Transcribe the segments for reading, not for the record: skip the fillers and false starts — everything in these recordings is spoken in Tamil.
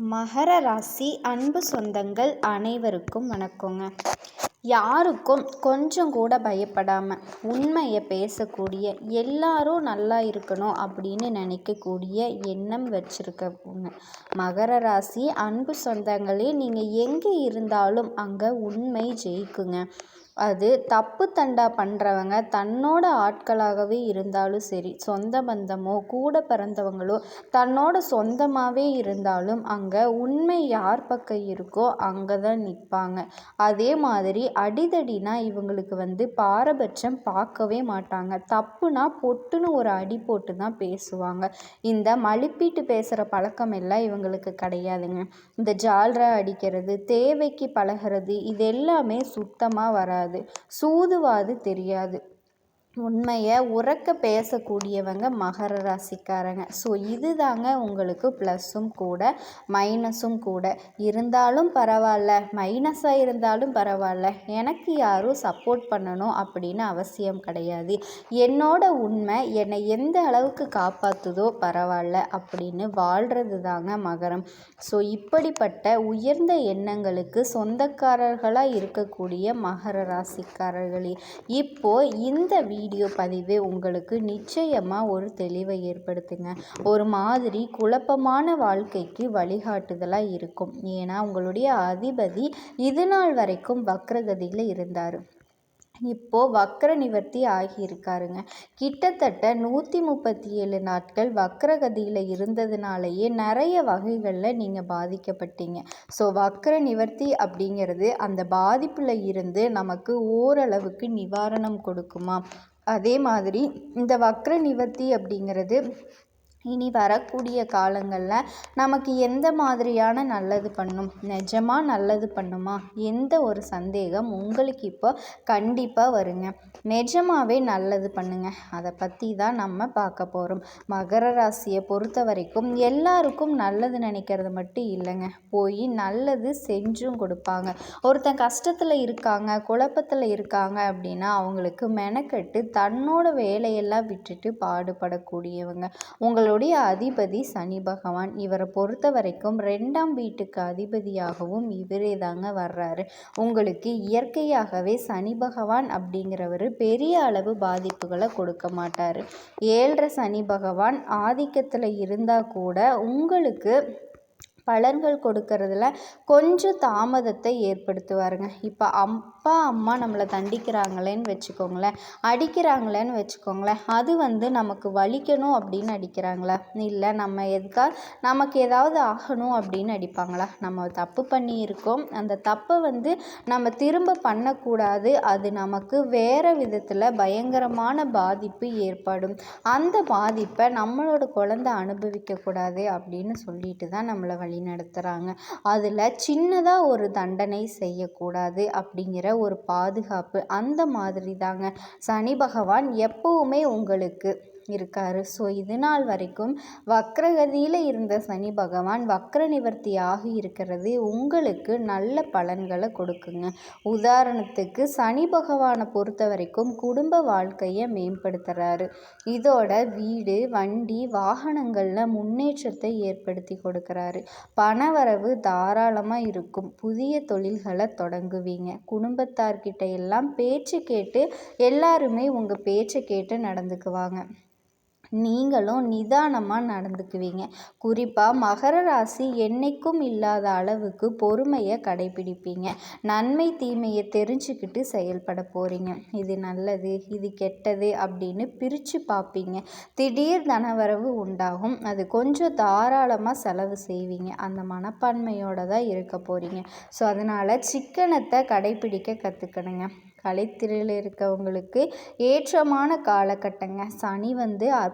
மகர ராசி அன்பு சொந்தங்கள் அனைவருக்கும் வணக்கங்க. யாருக்கும் கொஞ்சம் கூட பயப்படாமல் உண்மையை பேசக்கூடிய, எல்லாரும் நல்லா இருக்கணும் அப்படின்னு நினைக்கக்கூடிய எண்ணம் வச்சுருக்கவங்க மகர ராசி அன்பு சொந்தங்களே. நீங்கள் எங்கே இருந்தாலும் அங்கே உண்மை ஜெயிக்குங்க. அது தப்பு தண்டா பண்ணுறவங்க தன்னோட ஆட்களாகவே இருந்தாலும் சரி, சொந்த பந்தமோ கூட பிறந்தவங்களோ தன்னோட சொந்தமாகவே இருந்தாலும் அங்கே உண்மை யார் பக்கம் இருக்கோ அங்கே தான் நிற்பாங்க. அதே மாதிரி அடிதடினா இவங்களுக்கு பாரபட்சம் பார்க்கவே மாட்டாங்க. தப்புனா பொட்டுன்னு ஒரு அடி போட்டு தான் பேசுவாங்க. இந்த மழுப்பிட்டு பேசுகிற பழக்கம் எல்லாம் இவங்களுக்கு கிடையாதுங்க. இந்த ஜால்ரா அடிக்கிறது, தேவைக்கு பழகிறது, இது எல்லாமே சுத்தமாக வராது. சூதுவாது தெரியாது. உண்மையை உறக்க பேசக்கூடியவங்க மகர ராசிக்காரங்க. ஸோ இதுதாங்க உங்களுக்கு ப்ளஸ்ஸும் கூட மைனஸும் கூட. இருந்தாலும் பரவாயில்ல, மைனஸாக இருந்தாலும் பரவாயில்ல, எனக்கு யாரும் சப்போர்ட் பண்ணணும் அப்படின்னு அவசியம் கிடையாது. என்னோட உண்மை என்னை எந்த அளவுக்கு காப்பாற்றுதோ பரவாயில்ல அப்படின்னு வாழ்கிறது தாங்க மகரம். ஸோ இப்படிப்பட்ட உயர்ந்த எண்ணங்களுக்கு சொந்தக்காரர்களாக இருக்கக்கூடிய மகர ராசிக்காரர்களே, இப்போது இந்த வீடியோ பதிவு உங்களுக்கு நிச்சயமாக ஒரு தெளிவை ஏற்படுத்துங்க. ஒரு மாதிரி குழப்பமான வாழ்க்கைக்கு வழிகாட்டுதலாக இருக்கும். ஏன்னா உங்களுடைய அதிபதி இது நாள் வரைக்கும் வக்ரகதியில் இருந்தார். இப்போது வக்ர நிவர்த்தி ஆகியிருக்காருங்க. கிட்டத்தட்ட 137 நாட்கள் வக்ரகதியில் இருந்ததுனாலேயே நிறைய வகைகளில் நீங்கள் பாதிக்கப்பட்டீங்க. ஸோ வக்ர நிவர்த்தி அப்படிங்கிறது அந்த பாதிப்பில் இருந்து நமக்கு ஓரளவுக்கு நிவாரணம் கொடுக்குமா? அதே மாதிரி இந்த வக்ர நிவர்த்தி அப்படிங்கிறது இனி வரக்கூடிய காலங்களில் நமக்கு எந்த மாதிரியான நல்லது பண்ணும், நிஜமாக நல்லது பண்ணுமா? எந்த ஒரு சந்தேகம் உங்களுக்கு இப்போ கண்டிப்பாக வருங்க. நிஜமாகவே நல்லது பண்ணுங்க. அதை பற்றி தான் நம்ம பார்க்க போகிறோம். மகர ராசியை பொறுத்த வரைக்கும் எல்லாருக்கும் நல்லது நினைக்கிறது மட்டும் இல்லைங்க, போய் நல்லது செஞ்சும் கொடுப்பாங்க. ஒருத்தன் கஷ்டத்தில் இருக்காங்க, குழப்பத்தில் இருக்காங்க அப்படின்னா அவங்களுக்கு மெனக்கட்டு தன்னோட வேலையெல்லாம் விட்டுட்டு பாடுபடக்கூடியவங்க உங்களுடைய அதிபதி சனி பகவான். இவரை பொறுத்த வரைக்கும் 2ஆம் வீட்டுக்கு அதிபதியாகவும் இவரே தாங்க வர்றாரு. உங்களுக்கு இயற்கையாகவே சனி பகவான் அப்படிங்கிறவர் பெரிய அளவு பாதிப்புகளை கொடுக்க மாட்டார். 7.5 சனி பகவான் ஆதிக்கத்தில் இருந்தால் கூட உங்களுக்கு பலன்கள் கொடுக்கறதுல கொஞ்சம் தாமதத்தை ஏற்படுத்துவாருங்க. இப்போ அப்பா அம்மா நம்மளை தண்டிக்கிறாங்களேன்னு வச்சுக்கோங்களேன், அடிக்கிறாங்களேன்னு வச்சுக்கோங்களேன், அது நமக்கு வலிக்கணும் அப்படின்னு அடிக்கிறாங்களா? இல்லை நமக்கு ஏதாவது ஆகணும் அப்படின்னு அடிப்பாங்களா? நம்ம தப்பு பண்ணியிருக்கோம், அந்த தப்பை நம்ம திரும்ப பண்ணக்கூடாது, அது நமக்கு வேறு விதத்தில் பயங்கரமான பாதிப்பு ஏற்படும், அந்த பாதிப்பை நம்மளோட குழந்தை அனுபவிக்கக்கூடாது அப்படின்னு சொல்லிட்டு தான் நம்மளை வழி நடத்துகிறாங்க. அதில் சின்னதாக ஒரு தண்டனை செய்யக்கூடாது அப்படிங்கிற ஒரு பாதுகாப்பு, அந்த மாதிரி தாங்க சனி பகவான் எப்பவுமே உங்களுக்கு இருக்காரு. ஸோ இது நாள் வரைக்கும் வக்ரகதியில் இருந்த சனி பகவான் வக்ர நிவர்த்தி ஆகி இருக்கிறது உங்களுக்கு நல்ல பலன்களை கொடுக்குங்க. உதாரணத்துக்கு சனி பகவானை பொறுத்த வரைக்கும் குடும்ப வாழ்க்கையை மேம்படுத்துகிறாரு. இதோட வீடு, வண்டி, வாகனங்களில் முன்னேற்றத்தை ஏற்படுத்தி கொடுக்குறாரு. பணவரவு தாராளமாக இருக்கும். புதிய தொழில்களை தொடங்குவீங்க. குடும்பத்தார்கிட்ட எல்லாம் பேச்சு கேட்டு எல்லாருமே உங்கள் பேச்சை கேட்டு நடந்துக்குவாங்க. நீங்களும் நிதானமாக நடந்துக்குவீங்க. குறிப்பாக மகர ராசி என்றைக்கும் இல்லாத அளவுக்கு பொறுமையை கடைபிடிப்பீங்க. நன்மை தீமையை தெரிஞ்சுக்கிட்டு செயல்பட போகிறீங்க. இது நல்லது, இது கெட்டது அப்படின்னு பிரித்து பார்ப்பீங்க. திடீர் தனவரவு உண்டாகும். அது கொஞ்சம் தாராளமாக செலவு செய்வீங்க. அந்த மனப்பான்மையோடு தான் இருக்க போகிறீங்க. ஸோ அதனால் சிக்கனத்தை கடைபிடிக்க கற்றுக்கணுங்க. கலைத்துறையில் இருக்கவங்களுக்கு ஏற்றமான காலகட்டங்க. சனி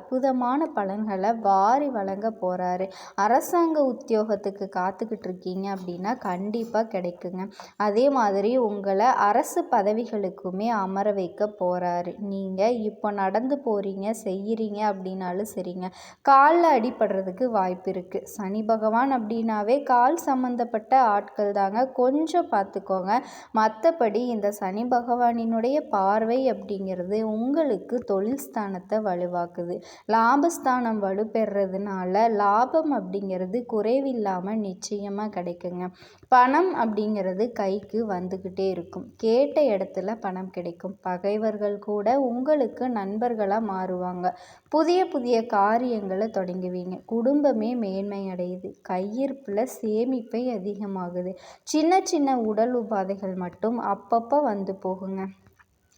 அற்புதமான பலன்களை வாரி வழங்க போகிறாரு. அரசாங்க உத்தியோகத்துக்கு காத்துக்கிட்டு இருக்கீங்க அப்படின்னா கண்டிப்பாக கிடைக்குங்க. அதே மாதிரி உங்களை அரசு பதவிகளுக்குமே அமர வைக்க போகிறாரு. நீங்கள் இப்போ நடந்து போகிறீங்க, செய்கிறீங்க அப்படின்னாலும் சரிங்க, காலில் அடிபடுறதுக்கு வாய்ப்பு இருக்குது. சனி பகவான் அப்படின்னாவே கால் சம்மந்தப்பட்ட ஆட்கள் தாங்க, கொஞ்சம் பார்த்துக்கோங்க. மற்றபடி இந்த சனி பகவான் பகவானினுடைய பார்வை அப்படிங்கிறது உங்களுக்கு தொழில் ஸ்தானத்தை வலுவாக்குது. லாபஸ்தானம் வலுப்பெறதுனால லாபம் அப்படிங்கிறது குறைவில்லாமல் நிச்சயமாக கிடைக்குங்க. பணம் அப்படிங்கிறது கைக்கு வந்துக்கிட்டே இருக்கும். கேட்ட இடத்துல பணம் கிடைக்கும். பகைவர்கள் கூட உங்களுக்கு நண்பர்களாக மாறுவாங்க. புதிய புதிய காரியங்களை தொடங்குவீங்க. குடும்பமே மேன்மை அடையுது. கையிருப்பில் சேமிப்பை அதிகமாகுது. சின்ன சின்ன உடல் உபாதைகள் மட்டும் அப்பப்போ வந்து போகுங்க.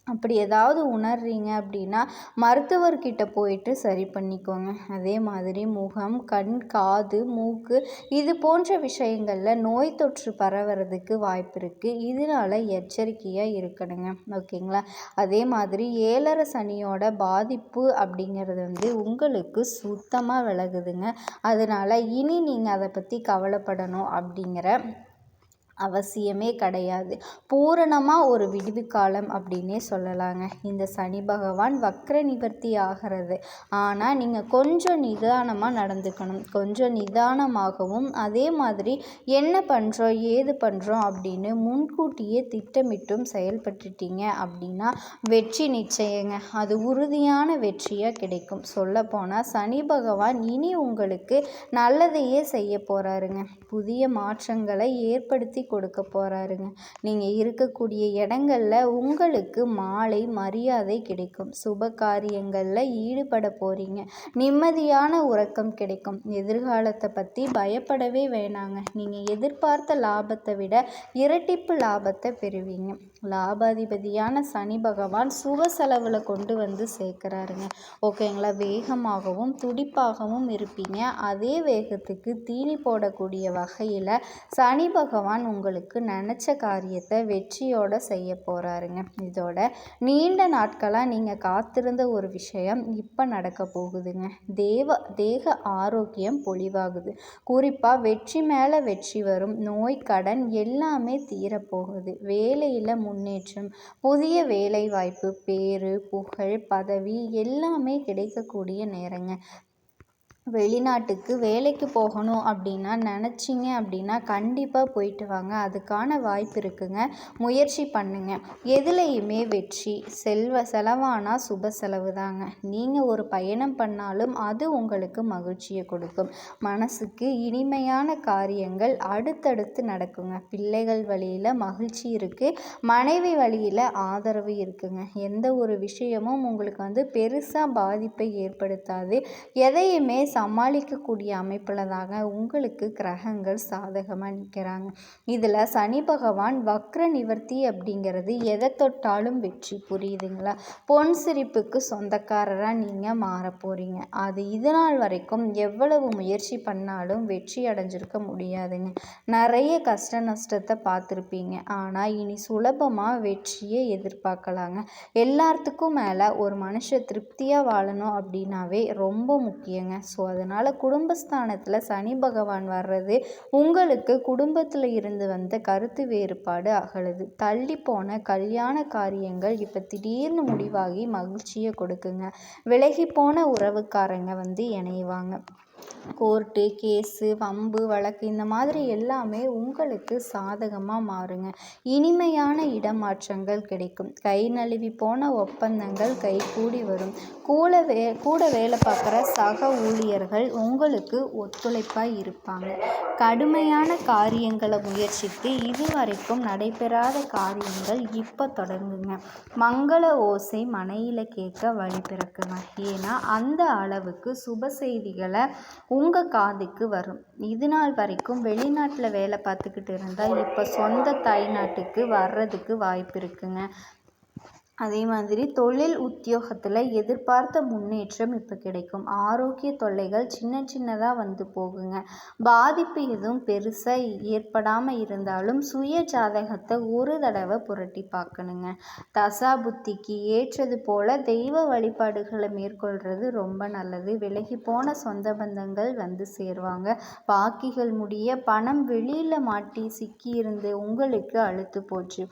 அப்படி ஏதாவது உணர்றீங்க அப்படின்னா மருத்துவர்கிட்ட போயிட்டு சரி பண்ணிக்கோங்க. அதே மாதிரி முகம், கண், காது, மூக்கு இது போன்ற விஷயங்களில் நோய் தொற்று பரவுறதுக்கு வாய்ப்பு இருக்குது. இதனால எச்சரிக்கையாக இருக்கணுங்க. ஓகேங்களா? அதே மாதிரி 7.5 சனியோட பாதிப்பு அப்படிங்கிறது உங்களுக்கு சுத்தமாக விலகுதுங்க. அதனால இனி நீங்கள் அதை பற்றி கவலைப்படணும் அப்படிங்கிற அவசியமே கிடையாது. பூரணமாக ஒரு விடுவி காலம் அப்படின்னே சொல்லலாங்க. இந்த சனி பகவான் வக்ர நிவர்த்தி ஆகிறது. ஆனால் நீங்கள் கொஞ்சம் நிதானமாக நடந்துக்கணும். கொஞ்சம் நிதானமாகவும் அதே மாதிரி என்ன பண்ணுறோம் ஏது பண்ணுறோம் அப்படின்னு முன்கூட்டியே திட்டமிட்டும் செயல்பட்டுட்டீங்க அப்படின்னா வெற்றி நிச்சயங்க. அது உறுதியான வெற்றியாக கிடைக்கும். சொல்லப்போனால் சனி பகவான் இனி உங்களுக்கு நல்லதையே செய்ய போகிறாருங்க. புதிய மாற்றங்களை ஏற்படுத்தி கொடுக்க போகிறாருங்க. நீங்கள் இருக்கக்கூடிய இடங்களில் உங்களுக்கு மாலை மரியாதை கிடைக்கும். சுப காரியங்களில் ஈடுபட போகிறீங்க. நிம்மதியான உறக்கம் கிடைக்கும். எதிர்காலத்தை பற்றி பயப்படவே வேணாங்க. நீங்கள் எதிர்பார்த்த லாபத்தை விட இரட்டிப்பு லாபத்தை பெறுவீங்க. லாபாதிபதியான சனி பகவான் சுப செலவில் கொண்டு வந்து சேர்க்குறாருங்க. ஓகேங்களா? வேகமாகவும் துடிப்பாகவும் இருப்பீங்க. அதே வேகத்துக்கு தீனி போடக்கூடிய வகையில் சனி பகவான் உங்களுக்கு நினச்ச காரியத்தை வெற்றியோடு செய்ய போகிறாருங்க. இதோட நீண்ட நாட்களாக நீங்கள் காத்திருந்த ஒரு விஷயம் இப்போ நடக்க போகுதுங்க. தேக ஆரோக்கியம் பொலிவாகுது. குறிப்பாக வெற்றி மேலே வெற்றி வரும். நோய், கடன் எல்லாமே தீரப்போகுது. வேலையில் முன்னேற்றம், புதிய வேலை வாய்ப்பு, பேரு, புகழ், பதவி எல்லாமே கிடைக்கக்கூடிய நேரங்க. வெளிநாட்டுக்கு வேலைக்கு போகணும் அப்படின்னா நினச்சிங்க அப்படின்னா கண்டிப்பாக போயிட்டு வாங்க. அதுக்கான வாய்ப்பு இருக்குங்க. முயற்சி பண்ணுங்க. எதுலேயுமே வெற்றி. செலவானால் சுப செலவு தாங்க. நீங்கள் ஒரு பயணம் பண்ணாலும் அது உங்களுக்கு மகிழ்ச்சியை கொடுக்கும். மனசுக்கு இனிமையான காரியங்கள் அடுத்தடுத்து நடக்குங்க. பிள்ளைகள் வழியில் மகிழ்ச்சி இருக்குது. மனைவி வழியில் ஆதரவு இருக்குங்க. எந்த ஒரு விஷயமும் உங்களுக்கு பெருசாக பாதிப்பை ஏற்படுத்தாது. எதையுமே சமாளிக்கக்கூடிய அமைப்பில் தாங்க உங்களுக்கு கிரகங்கள் சாதகமாக நிற்கிறாங்க. இதில் சனி பகவான் வக்ர நிவர்த்தி அப்படிங்கிறது எதை தொட்டாலும் வெற்றி. புரியுதுங்களா? பொன் சிரிப்புக்கு சொந்தக்காரராக நீங்கள் மாற போகிறீங்க. அது இது நாள் வரைக்கும் எவ்வளவு முயற்சி பண்ணாலும் வெற்றி அடைஞ்சிருக்க முடியாதுங்க. நிறைய கஷ்ட நஷ்டத்தை பார்த்துருப்பீங்க. ஆனால் இனி சுலபமாக வெற்றியை எதிர்பார்க்கலாங்க. எல்லாத்துக்கும் மேலே ஒரு மனுஷன் திருப்தியாக வாழணும் அப்படின்னாவே ரொம்ப முக்கியங்க. ஸோ அதனால் குடும்பஸ்தானத்தில் சனி பகவான் வர்றது உங்களுக்கு குடும்பத்தில் இருந்து வந்த கருத்து வேறுபாடு அகலுது. தள்ளி போன கல்யாண காரியங்கள் இப்போ திடீர்னு முடிவாகி மகிழ்ச்சியை கொடுக்குங்க. விலகி போன உறவுக்காரங்க இணைவாங்க. கோர்ட்டு கேஸு வம்பு வழக்கு இந்த மாதிரி எல்லாமே உங்களுக்கு சாதகமாக மாறுங்க. இனிமையான இடமாற்றங்கள் கிடைக்கும். கை நழுவி போன ஒப்பந்தங்கள் கைகூடி வரும். கூட வேலை பார்க்குற சக ஊழியர்கள் உங்களுக்கு ஒத்துழைப்பாக இருப்பாங்க. கடுமையான காரியங்களை முயற்சித்து இதுவரைக்கும் நடைபெறாத காரியங்கள் இப்போ தொடங்குங்க. மங்கள ஓசை மனையில் கேட்க வழி பிறக்குங்க. ஏன்னா அந்த அளவுக்கு சுப செய்திகளை உங்கள் காதுக்கு வரும். இது நாள் வரைக்கும் வெளிநாட்டில் வேலை பார்த்துக்கிட்டு இருந்தால் இப்போ சொந்த தாய்நாட்டுக்கு வர்றதுக்கு வாய்ப்பு இருக்குங்க. அதே மாதிரி தொழில் உத்தியோகத்தில் எதிர்பார்த்த முன்னேற்றம் இப்போ கிடைக்கும். ஆரோக்கிய தொல்லைகள் சின்ன சின்னதாக போகுங்க. பாதிப்பு எதுவும் பெருசாக ஏற்படாமல் இருந்தாலும் சுய ஜாதகத்தை ஒரு தடவை புரட்டி பார்க்கணுங்க. தசா புத்திக்கு ஏற்றது போல் தெய்வ வழிபாடுகளை மேற்கொள்கிறது ரொம்ப நல்லது. விலகி போன சொந்த பந்தங்கள் சேருவாங்க. பாக்கிகள் முடிய பணம் வெளியில் மாட்டி சிக்கியிருந்து உங்களுக்கு அழுத்து போச்சு.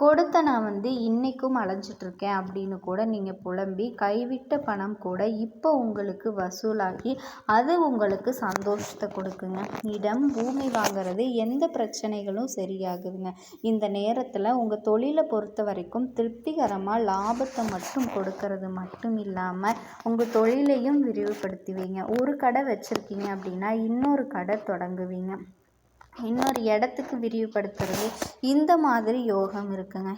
கொடுத்த நான் இன்றைக்கும் அலைஞ்சிட்டு வச்சிட்ருக்கேன் அப்படின்னு கூட நீங்கள் புலம்பி கைவிட்ட பணம் கூட இப்போ உங்களுக்கு வசூலாகி அது உங்களுக்கு சந்தோஷத்தை கொடுக்குங்க. இடம் பூமி வாங்கிறது எந்த பிரச்சனைகளும் சரியாகுதுங்க. இந்த நேரத்தில் உங்கள் தொழிலை பொறுத்த வரைக்கும் திருப்திகரமாக லாபத்தை மட்டும் கொடுக்கறது மட்டும் இல்லாமல் உங்கள் தொழிலையும் விரிவுபடுத்துவீங்க. ஒரு கடை வச்சுருக்கீங்க அப்படின்னா இன்னொரு கடை தொடங்குவீங்க. இன்னொரு இடத்துக்கு விரிவுபடுத்துறது இந்த மாதிரி யோகம் இருக்குங்க.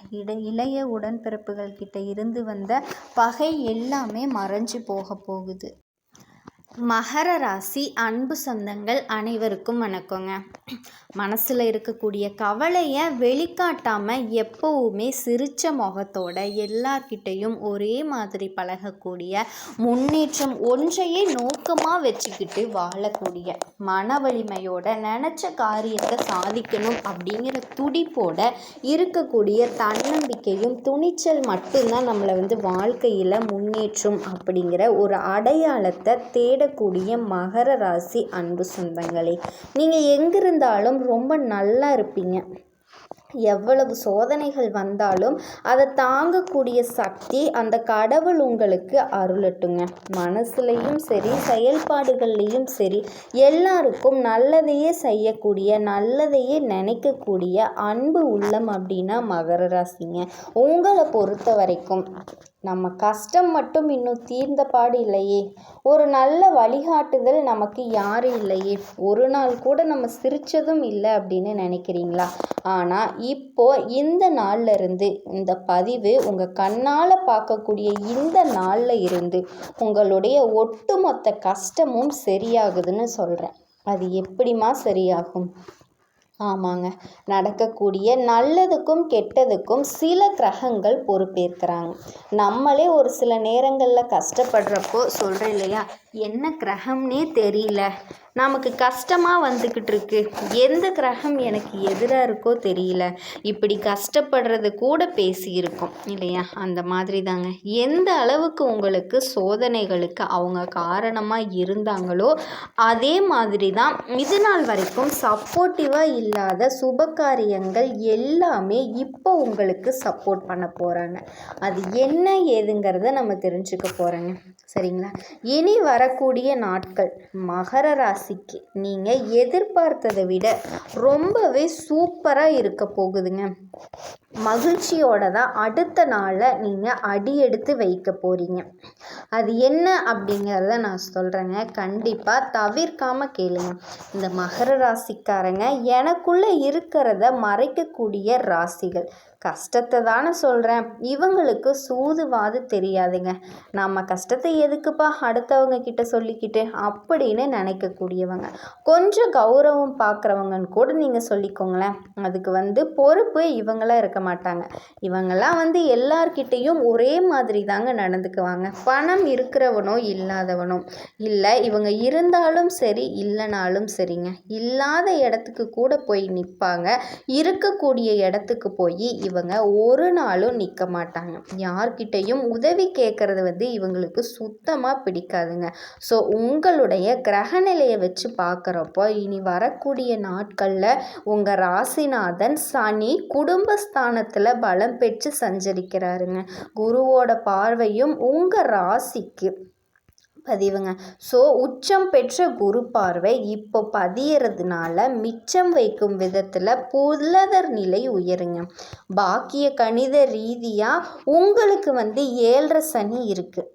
இளைய உடன்பிறப்புகள் கிட்ட இருந்து வந்த பகை எல்லாமே மறைஞ்சு போகுது. மகர ராசி அன்பு சொந்தங்கள் அனைவருக்கும் வணக்கங்க. மனசில் இருக்கக்கூடிய கவலையை வெளிக்காட்டாமல் எப்போவுமே சிரித்த முகத்தோட எல்லார்கிட்டையும் ஒரே மாதிரி பழகக்கூடிய, முன்னேற்றம் ஒன்றையே நோக்கமாக வச்சுக்கிட்டு வாழக்கூடிய, மன வலிமையோட நினச்ச காரியத்தை சாதிக்கணும் அப்படிங்கிற துடிப்போட இருக்கக்கூடிய தன்னம்பிக்கையும் துணிச்சல் மட்டும்தான் நம்மளை வாழ்க்கையில் முன்னேற்றம் அப்படிங்கிற ஒரு அடையாளத்தை தேடக்கூடிய மகர ராசி அன்பு சொந்தங்களே, நீங்கள் எங்கிருந்தாலும் ரொம்ப நல்லா இருப்பீங்க. எவ்வளவு சோதனைகள் வந்தாலும் அதை தாங்கக்கூடிய சக்தி அந்த கடவுள் உங்களுக்கு அருளட்டுங்க. மனசுலையும் சரி செயல்பாடுகள்லையும் சரி எல்லாருக்கும் நல்லதையே செய்யக்கூடிய, நல்லதையே நினைக்கக்கூடிய அன்பு உள்ளம் அப்படின்னா மகர ராசிங்க. உங்களை பொறுத்த வரைக்கும் நம்ம கஷ்டம் மட்டும் இன்னும் தீர்ந்த பாடு இல்லையே, ஒரு நல்ல வழிகாட்டுதல் நமக்கு யாரும் இல்லையே, ஒரு நாள் கூட நம்ம சிரித்ததும் இல்லை அப்படின்னு நினைக்கிறீங்களா? ஆனால் இப்போ இந்த நாளில் இருந்து இந்த பதிவு உங்கள் கண்ணால் பார்க்கக்கூடிய இந்த நாளில் இருந்து உங்களுடைய ஒட்டுமொத்த கஷ்டமும் சரியாகுதுன்னு சொல்கிறேன். அது எப்படிமா சரியாகும்? ஆமாங்க, நடக்கக்கூடிய நல்லதுக்கும் கெட்டதுக்கும் சில கிரகங்கள் பொறுப்பேற்கிறாங்க. நம்மளே ஒரு சில நேரங்களில் கஷ்டப்படுறப்போ சொல்கிறேன் இல்லையா, என்ன கிரகம்னே தெரியல, நமக்கு கஷ்டமாக வந்துக்கிட்டு இருக்கு, எந்த கிரகம் எனக்கு எதிராக இருக்கோ தெரியல, இப்படி கஷ்டப்படுறது கூட பேசியிருக்கோம் இல்லையா? அந்த மாதிரி தாங்க. எந்த அளவுக்கு உங்களுக்கு சோதனைகளுக்கு அவங்க காரணமாக இருந்தாங்களோ அதே மாதிரி தான் இது நாள் வரைக்கும் சப்போர்ட்டிவாக இல்லாத சுபகாரியங்கள் எல்லாமே இப்போ உங்களுக்கு சப்போர்ட் பண்ண போகிறாங்க. அது என்ன ஏதுங்கிறத நம்ம தெரிஞ்சுக்க போகிறோங்க. சரிங்களா? இனி வரக்கூடிய நாட்கள் மகர ராசிக்கு நீங்கள் எதிர்பார்த்ததை விட ரொம்பவே சூப்பராக இருக்க போகுதுங்க. மகிழ்ச்சியோட தான் அடுத்த நாளை நீங்கள் அடியெடுத்து வைக்க போகிறீங்க. அது என்ன அப்படிங்கிறத நான் சொல்கிறேங்க, கண்டிப்பாக தவிர்க்காமல் கேளுங்க. இந்த மகர ராசிக்காரங்க எனக்குள்ளே இருக்கிறத மறைக்கக்கூடிய ராசிகள். கஷ்டத்தை தானே சொல்கிறேன், இவங்களுக்கு சூதுவாது தெரியாதுங்க. நம்ம கஷ்டத்தை எதுக்குப்பா அடுத்தவங்க கிட்ட சொல்லிக்கிட்டு அப்படின்னு நினைக்கக்கூடியவங்க. கொஞ்சம் கௌரவம் பார்க்குறவங்கன்னு கூட நீங்கள் சொல்லிக்கோங்களேன். அதுக்கு பொறுப்பு இவங்களாம் இருக்க மாட்டாங்க. இவங்கெல்லாம் எல்லார்கிட்டையும் ஒரே மாதிரி தாங்க நடந்துக்குவாங்க. பணம் இருக்கிறவனோ இல்லாதவனோ இல்லை, இவங்க இருந்தாலும் சரி இல்லைனாலும் சரிங்க, இல்லாத இடத்துக்கு கூட போய் நிற்பாங்க. இருக்கக்கூடிய இடத்துக்கு போய் இவங்க ஒரு நாளும் நிற்க மாட்டாங்க. யார்கிட்டையும் உதவி கேட்குறது இவங்களுக்கு சுத்தமாக பிடிக்காதுங்க. ஸோ உங்களுடைய கிரகநிலையை வச்சு பார்க்குறப்போ இனி வரக்கூடிய நாட்களில் உங்கள் ராசிநாதன் சனி குடும்பஸ்தானத்தில் பலம் பெற்று சஞ்சரிக்கிறாருங்க. குருவோட பார்வையும் உங்கள் ராசிக்கு பதிவுங்க. ஸோ உச்சம் பெற்ற குரு பார்வை இப்போ பதியறதுனால மிச்சம் வைக்கும் விதத்தில் பொருளாதார நிலை உயருங்க. பாக்கிய கணித ரீதியாக உங்களுக்கு 7.5 சனி இருக்குது.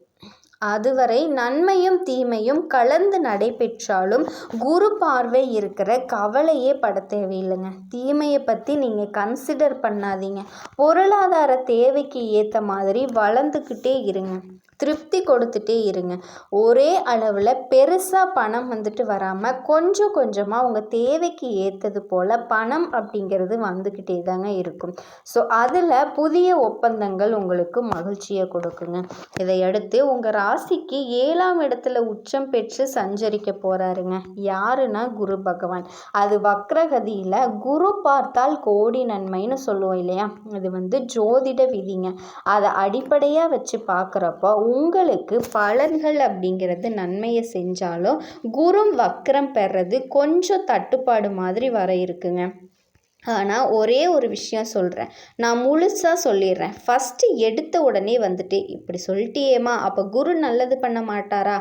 அதுவரை நன்மையும் தீமையும் கலந்து நடைபெற்றாலும் குரு பார்வை இருக்கிற கவலையே பட தேவையில்லைங்க. தீமையை பற்றி நீங்கள் கன்சிடர் பண்ணாதீங்க. பொருளாதார தேவைக்கு ஏற்ற மாதிரி வளர்ந்துக்கிட்டே இருங்க, திருப்தி கொடுத்துட்டே இருங்க. ஒரே அளவில் பெருசாக பணம் வராமல் கொஞ்சம் கொஞ்சமாக உங்கள் தேவைக்கு ஏற்றது போல் பணம் அப்படிங்கிறது வந்துக்கிட்டே தாங்க இருக்கும். ஸோ அதில் புதிய ஒப்பந்தங்கள் உங்களுக்கு மகிழ்ச்சியை கொடுக்குங்க. இதையடுத்து உங்கள் ராசிக்கு 7ஆம் இடத்துல உச்சம் பெற்று சஞ்சரிக்க போகிறாருங்க. யாருன்னா குரு பகவான். அது வக்ரகதியில் குரு பார்த்தால் கோடி நன்மைன்னு சொல்லுவோம் இல்லையா? அது ஜோதிட விதிங்க. அதை அடிப்படையாக வச்சு பார்க்குறப்போ உங்களுக்கு பலன்கள் அப்படிங்கிறது நன்மையை செஞ்சாலும் குரு வக்ரம் பெறது கொஞ்சம் தட்டுப்பாடு மாதிரி வர இருக்குங்க. ஆனால் ஒரே ஒரு விஷயம் சொல்கிறேன், நான் முழுசாக சொல்லிடுறேன். ஃபஸ்ட்டு எடுத்த உடனே வந்துட்டு இப்படி சொல்லிட்டியேம்மா அப்போ குரு நல்லது பண்ண மாட்டாரா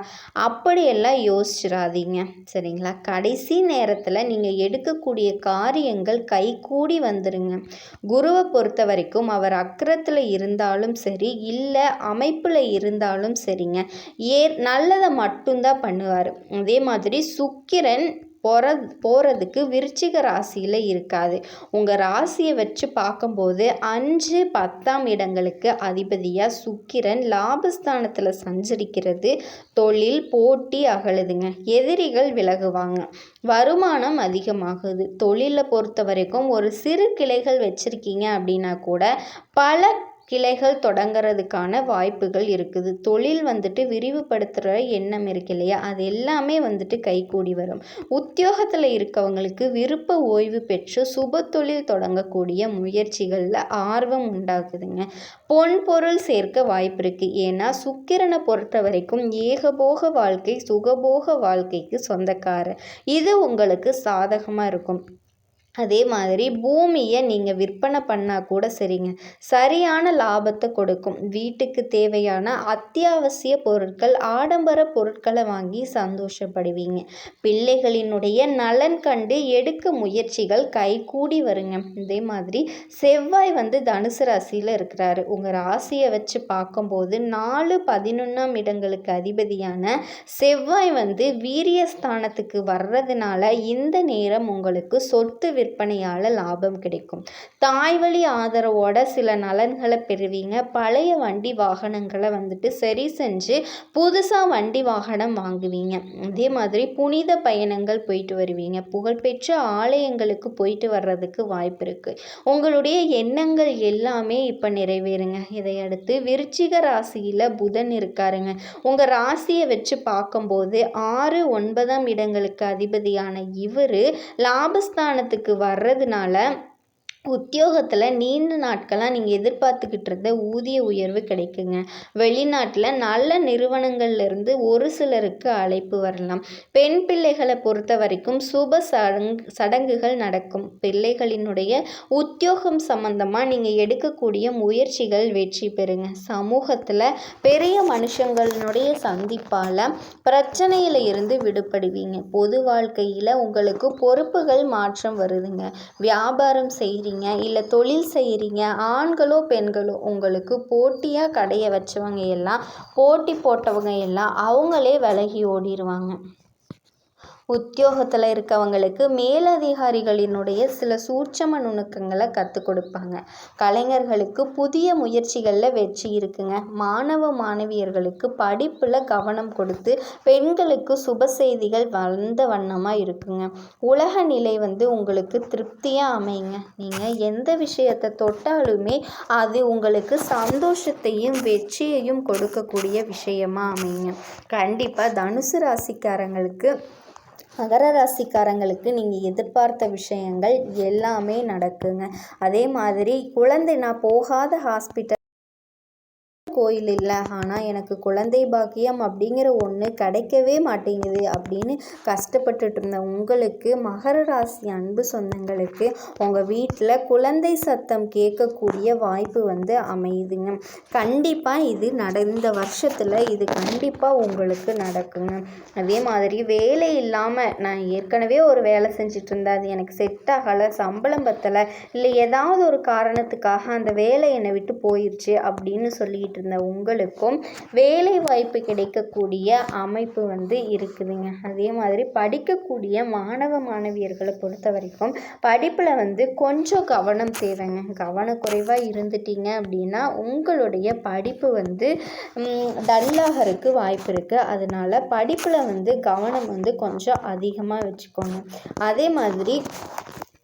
அப்படியெல்லாம் யோசிச்சிடாதீங்க, சரிங்களா? கடைசி நேரத்தில் நீங்கள் எடுக்கக்கூடிய காரியங்கள் கைகூடி வந்துடுங்க. குருவை பொறுத்த வரைக்கும் அவர் அக்கிரத்தில் இருந்தாலும் சரி, இல்லை அமைப்பில் இருந்தாலும் சரிங்க, நல்லதை மட்டும்தான் பண்ணுவார். அதே மாதிரி சுக்கிரன் போகிறதுக்கு விருச்சிக ராசியில் இருக்காது. உங்கள் ராசியை வச்சு பார்க்கும்போது 5, 10ஆம் இடங்களுக்கு அதிபதியாக சுக்கிரன் லாபஸ்தானத்தில் சஞ்சரிக்கிறது. தொழில் போட்டி அகலுதுங்க, எதிரிகள் விலகுவாங்க, வருமானம் அதிகமாகுது. தொழிலை பொறுத்த வரைக்கும் ஒரு சிறு கிளைகள் வச்சுருக்கீங்க அப்படின்னா கூட பல கிளைகள் தொடங்கிறதுக்கான வாய்ப்புகள் இருக்குது. தொழில் வந்துட்டு விரிவுபடுத்துகிற எண்ணம் இருக்கு இல்லையா, அது எல்லாமே வந்துட்டு கைகூடி வரும். உத்தியோகத்தில் இருக்கவங்களுக்கு விருப்ப ஓய்வு பெற்று சுப தொழில் தொடங்கக்கூடிய முயற்சிகளில் ஆர்வம் உண்டாகுதுங்க. பொன் பொருள் சேர்க்க வாய்ப்பு இருக்குது. ஏன்னா சுக்கிரனை பொறுத்த வரைக்கும் ஏகபோக வாழ்க்கை சுகபோக வாழ்க்கைக்கு சொந்தக்காரர். இது உங்களுக்கு சாதகமாக இருக்கும். அதே மாதிரி பூமியை நீங்கள் விற்பனை பண்ணால் கூட சரிங்க, சரியான லாபத்தை கொடுக்கும். வீட்டுக்கு தேவையான அத்தியாவசிய பொருட்கள், ஆடம்பர பொருட்களை வாங்கி சந்தோஷப்படுவீங்க. பிள்ளைகளினுடைய நலன் கண்டு எடுக்க முயற்சிகள் கைகூடி வருங்க. இதே மாதிரி செவ்வாய் தனுசு ராசியில் இருக்கிறாரு. உங்கள் ராசியை வச்சு பார்க்கும்போது 4, 11ஆம் இடங்களுக்கு அதிபதியான செவ்வாய் வீரியஸ்தானத்துக்கு வர்றதுனால இந்த நேரம் உங்களுக்கு சொத்து விற்பனையால் லாபம் கிடைக்கும். தாய் வழி ஆதரவோட சில நலன்களை பெறுவீங்க. பழைய வண்டி வாகனங்களை சரி செஞ்சு புதுசாக வண்டி வாகனம் வாங்குவீங்க. அதே மாதிரி புனித பயணங்கள் போயிட்டு வருவீங்க. புகழ்பெற்ற ஆலயங்களுக்கு போயிட்டு வர்றதுக்கு வாய்ப்பு இருக்குது. உங்களுடைய எண்ணங்கள் எல்லாமே இப்போ நிறைவேறுங்க. இதையடுத்து விருச்சிக ராசியில் புதன் இருக்காருங்க. உங்கள் ராசியை வச்சு பார்க்கும்போது 6, 9ஆம் இடங்களுக்கு அதிபதியான இவர் லாபஸ்தானத்துக்கு வர்றதுனால உத்தியோகத்தில் நீண்ட நாட்களாக நீங்கள் எதிர்பார்த்துக்கிட்டு இருந்த ஊதிய உயர்வு கிடைக்குங்க. வெளிநாட்டில் நல்ல நிறுவனங்கள்லேருந்து ஒரு சிலருக்கு அழைப்பு வரலாம். பெண் பிள்ளைகளை பொறுத்த வரைக்கும் சுப சடங்குகள் நடக்கும். பிள்ளைகளினுடைய உத்தியோகம் சம்பந்தமாக நீங்கள் எடுக்கக்கூடிய முயற்சிகள் வெற்றி பெறுங்க. சமூகத்தில் பெரிய மனுஷங்களினுடைய சந்திப்பால் பிரச்சனையில் இருந்து விடுபடுவீங்க. பொது வாழ்க்கையில் உங்களுக்கு பொறுப்புகள் மாற்றம் வருதுங்க. வியாபாரம் செய்கிறீங்க, இல்லை தொழில் செய்கிறீங்க, ஆண்களோ பெண்களோ உங்களுக்கு போட்டியாக கடையை வச்சவங்க எல்லாம், போட்டி போட்டவங்க எல்லாம் அவங்களே விலகி ஓடிடுவாங்க. உத்தியோகத்தில் இருக்கவங்களுக்கு மேலதிகாரிகளினுடைய சில சூட்சம நுணுக்கங்களை கற்றுக் கொடுப்பாங்க. கலைஞர்களுக்கு புதிய முயற்சிகளில் வெற்றி இருக்குங்க. மாணவ மாணவியர்களுக்கு படிப்பில் கவனம் கொடுத்து பெண்களுக்கு சுப செய்திகள் வந்த வண்ணமாக இருக்குங்க. உலக நிலை உங்களுக்கு திருப்தியாக அமையுங்க. நீங்கள் எந்த விஷயத்தை தொட்டாலுமே அது உங்களுக்கு சந்தோஷத்தையும் வெற்றியையும் கொடுக்கக்கூடிய விஷயமாக அமையுங்க. கண்டிப்பாக தனுசு ராசிக்காரங்களுக்கு, மகர ராசிக்காரங்களுக்கு நீங்கள் எதிர்பார்த்த விஷயங்கள் எல்லாமே நடக்குங்க. அதே மாதிரி நான் போகாத ஹாஸ்பிட்டல் கோயில் இல்லை, ஆனால் எனக்கு குழந்தை பாக்கியம் அப்படிங்கிற ஒன்று கிடைக்கவே மாட்டேங்குது அப்படின்னு கஷ்டப்பட்டுட்டு இருந்த உங்களுக்கு, மகர ராசி அன்பு சொந்தங்களுக்கு உங்கள் வீட்டில் குழந்தை சத்தம் கேட்கக்கூடிய வாய்ப்பு அமையுதுங்க. கண்டிப்பாக இது இந்த வருஷத்தில் இது கண்டிப்பாக உங்களுக்கு நடக்குங்க. அதே மாதிரி வேலை இல்லாமல் நான் ஏற்கனவே ஒரு வேலை செஞ்சுட்டு இருந்தேன், அது எனக்கு செட் ஆகலை, சம்பளம் பத்தலை, இல்லை ஏதாவது ஒரு காரணத்துக்காக அந்த வேலை என்னை விட்டு போயிடுச்சு அப்படின்னு சொல்லிட்டு இருந்த உங்களுக்கும் வேலை வாய்ப்பு கிடைக்கக்கூடிய அமைப்பு இருக்குதுங்க. அதே மாதிரி படிக்கக்கூடிய மாணவ மாணவியர்களை பொறுத்த வரைக்கும் படிப்பில் கொஞ்சம் கவனம் தேவைங்க. கவனக்குறைவாக இருந்துட்டீங்க அப்படின்னா உங்களுடைய படிப்பு டல்லாகிறதுக்கு வாய்ப்பு இருக்குது. அதனால் படிப்பில் கவனம் கொஞ்சம் அதிகமாக வச்சுக்கோங்க. அதே மாதிரி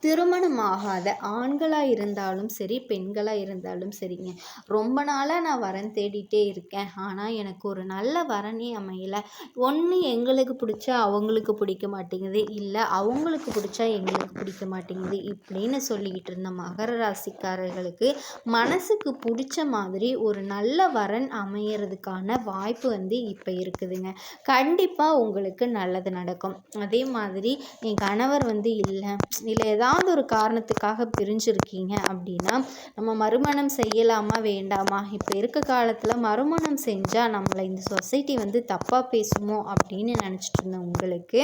திருமணமாகாத ஆண்களாக இருந்தாலும் சரி, பெண்களாக இருந்தாலும் சரிங்க, ரொம்ப நாளாக நான் வரன் தேடிட்டே இருக்கேன், ஆனால் எனக்கு ஒரு நல்ல வரனே அமையலை, ஒன்று எங்களுக்கு பிடிச்சா அவங்களுக்கு பிடிக்க மாட்டேங்குது, இல்லை அவங்களுக்கு பிடிச்சா எங்களுக்கு பிடிக்க மாட்டேங்குது இப்படின்னு சொல்லிக்கிட்டு இருந்த மகர ராசிக்காரர்களுக்கு மனசுக்கு பிடிச்ச மாதிரி ஒரு நல்ல வரன் அமையறதுக்கான வாய்ப்பு இப்போ இருக்குதுங்க. கண்டிப்பாக உங்களுக்கு நல்லது நடக்கும். அதே மாதிரி என் கணவர் இல்லை ஏதாவது ஏதாவது ஒரு காரணத்துக்காக பிரிஞ்சிருக்கீங்க அப்படின்னா, நம்ம மறுமணம் செய்யலாமா வேண்டாமா, இப்போ இருக்க காலத்தில் மறுமணம் செஞ்சால் நம்மளை இந்த சொசைட்டி வந்து தப்பாக பேசுமோ அப்படின்னு நினச்சிட்டு இருந்த உங்களுக்கு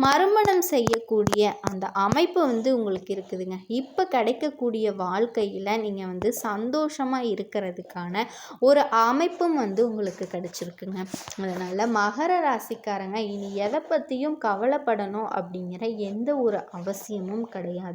மறுமணம் செய்யக்கூடிய அந்த அமைப்பு வந்து உங்களுக்கு இருக்குதுங்க. இப்போ கிடைக்கக்கூடிய வாழ்க்கையில் நீங்கள் வந்து சந்தோஷமாக இருக்கிறதுக்கான ஒரு அமைப்பும் வந்து உங்களுக்கு கிடைச்சிருக்குங்க. அதனால் மகர ராசிக்காரங்க இனி எதை பற்றியும் கவலைப்படணும் அப்படிங்கிற எந்த ஒரு அவசியமும் கிடையாது.